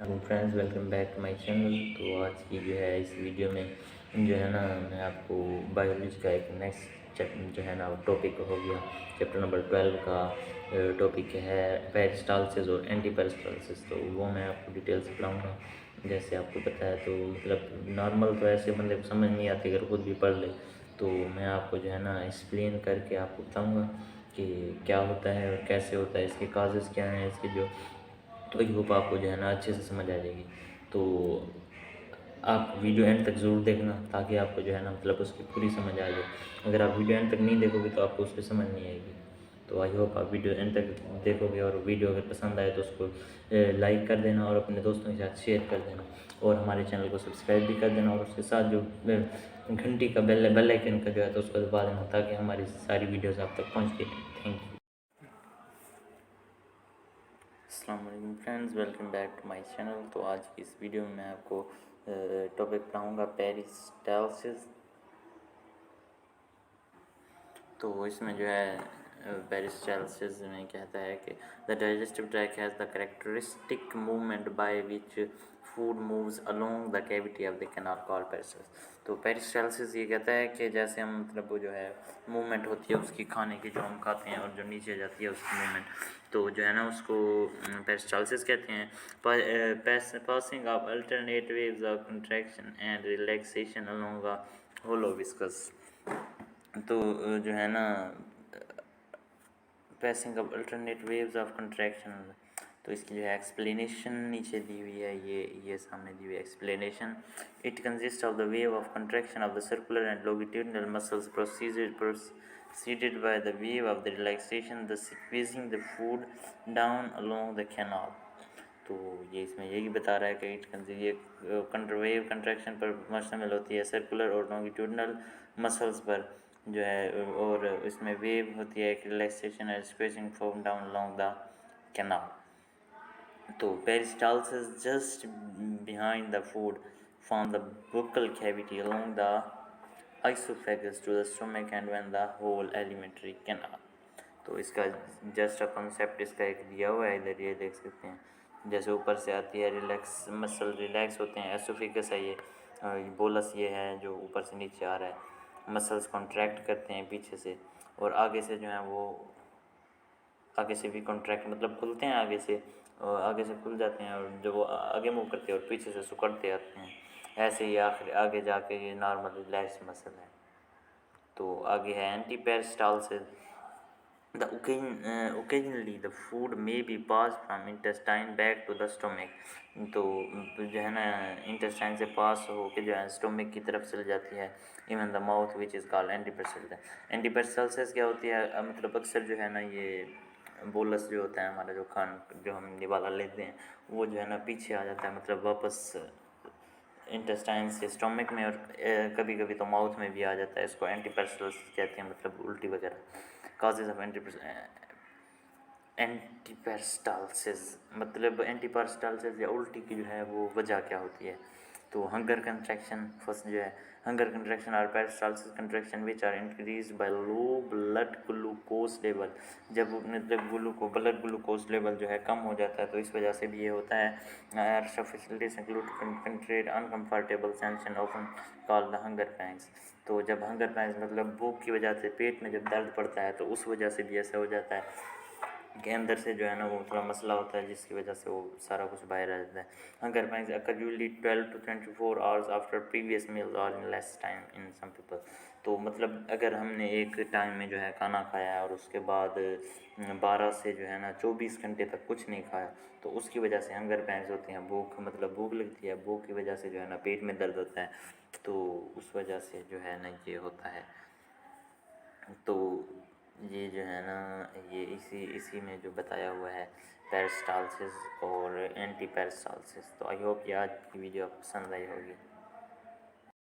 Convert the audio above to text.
Hello friends, welcome back to my channel. तो आज की जो है इस वीडियो में जो है ना मैं आपको बायोलॉजी का एक नेक्स्ट जो है ना टॉपिक हो गया। चैप्टर नंबर 12 का टॉपिक है पेरिस्टाल्सिस और एंटी पेरिस्टाल्सिस। तो वो मैं आपको डिटेल से पढ़ाऊँगा। जैसे आपको पता है तो मतलब नॉर्मल तो ऐसे बंदे को समझ नहीं आती, अगर खुद भी पढ़ ले तो मैं आपको जो है ना एक्सप्लेन करके आपको बताऊँगा कि क्या होता है और कैसे होता है, इसके काजेज़ क्या हैं, इसके जो तो आई होप आपको जो है ना अच्छे से समझ आ जाएगी। तो आप वीडियो एंड तक ज़रूर देखना ताकि आपको जो है ना मतलब उसकी पूरी समझ आ जाए। अगर आप वीडियो एंड तक नहीं देखोगे तो आपको उसकी समझ नहीं आएगी। तो आई होप आप वीडियो एंड तक देखोगे और वीडियो अगर पसंद आए तो उसको लाइक कर देना और अपने दोस्तों के साथ शेयर कर देना और हमारे चैनल को सब्सक्राइब भी कर देना और उसके साथ जो घंटी का बेल आइकन का जो है तो उसको दबा देना ताकि हमारी सारी वीडियोज़ आप तक पहुँचती रहें। Thank you. अस्सलाम वालेकुम friends, welcome back to my channel. तो आज की इस वीडियो में मैं आपको टॉपिक पढ़ाऊँगा पेरिस्टाल्सिस। तो इसमें जो है पेरिस्टाल्सिस में कहता है कि the digestive track has the characteristic movement by which food moves along the cavity of the canal called peristalsis. तो पेरिस्टाल्सिस ये कहता है कि जैसे हम मतलब वो जो है मूवमेंट होती है उसकी, खाने की जो हम खाते हैं और जो नीचे जाती है उसकी मूवमेंट, तो जो है ना उसको पेरिस्टाल्सिस कहते हैं। Passing of alternate waves of contraction and relaxation along a hollow viscus. तो जो है ना passing of alternate waves of contraction, तो इसकी जो है एक्सप्लेनेशन नीचे दी हुई है, ये सामने दी हुई है explanation. It consist of the wave of contraction of the circular and longitudinal muscles proceeded by the wave of the relaxation the squeezing the food down along the canal. तो ये इसमें यही बता रहा है कि ये वेव कंट्रैक्शन पर मुश्तमिल होती है, सर्कुलर और लॉन्गिट्यूडनल मसल्स पर जो है, और इसमें वेव होती है एक relaxation and squeezing form down along the canal. तो peristalsis just behind the food from the buccal cavity along the esophagus to the stomach and when the whole alimentary canal। तो इसका जस्ट अ कॉन्सेप्ट इसका एक दिया हुआ है, इधर ये देख सकते हैं। जैसे ऊपर से आती है रिलैक्स, मसल रिलैक्स होते हैं, एसोफिगस है ये, बोलस ये है जो ऊपर से नीचे आ रहा है, मसल्स कॉन्ट्रैक्ट करते हैं पीछे से और आगे से जो है वो आगे से भी कॉन्ट्रैक्ट मतलब खुलते हैं आगे से, और आगे से खुल जाते हैं और जब वो आगे मूव करते हैं और पीछे से सिकुड़ते आते हैं। ऐसे ही आखिर आगे जाके ये नॉर्मल रिलैक्स मसल है। तो आगे है anti peristalsis. The occasionally the food may be passed from intestine back to the stomach। तो जो है ना इंटेस्टाइन से पास हो के जो है स्टोमिक की तरफ चली जाती है। Even the mouth which is called antiperistalsis क्या होती है, मतलब अक्सर जो है ना ये बोलस जो होता है हमारा, जो जो हम निवाला लेते हैं वो जो है ना पीछे आ जाता है, मतलब वापस इंटेस्टाइन से स्टोमिक में, और कभी कभी तो माउथ में भी आ जाता है। इसको एंटीपेरिस्टाल्सिस कहते हैं, मतलब उल्टी वगैरह। काजेज ऑफ एंटीपेरिस्टाल्सिस मतलब एंटीपेरिस्टाल्सिस या उल्टी की जो है वो वजह क्या होती है। तो हंगर कंट्रैक्शन फर्स्ट जो है, हंगर कंट्रैक्शन और peristalsis contraction which are increase by low blood glucose level. जब मतलब ब्लड ग्लूकोज लेवल जो है कम हो जाता है तो इस वजह से भी ये होता है। फैसिलिटीज इंक्लूड कंट्रेड uncomfortable sensation often called the hunger pangs. तो जब हंगर पैंग्स मतलब भूख की वजह से पेट में जब दर्द पड़ता है तो उस वजह से भी ऐसा हो जाता है के अंदर से जो है ना वो थोड़ा मसला होता है जिसकी वजह से वो सारा कुछ बाहर आ जाता है। Hunger pangs occur usually 12 to 24 hours after previous meal और in less time in some people. तो मतलब अगर हमने एक टाइम में जो है खाना खाया और उसके बाद 12 से जो है ना 24 घंटे तक कुछ नहीं खाया तो उसकी वजह से हंगर पैंग्स होते हैं। भूख मतलब भूख लगती है, भूख की वजह से जो है ना पेट में दर्द होता है, तो उस वजह से जो है ना ये होता है। तो ये जो है ना ये इसी में जो बताया हुआ है पेरिस्टाल्सिस और एंटी पेरिस्टाल्सिस। तो आई होप ये आज की वीडियो पसंद आई होगी।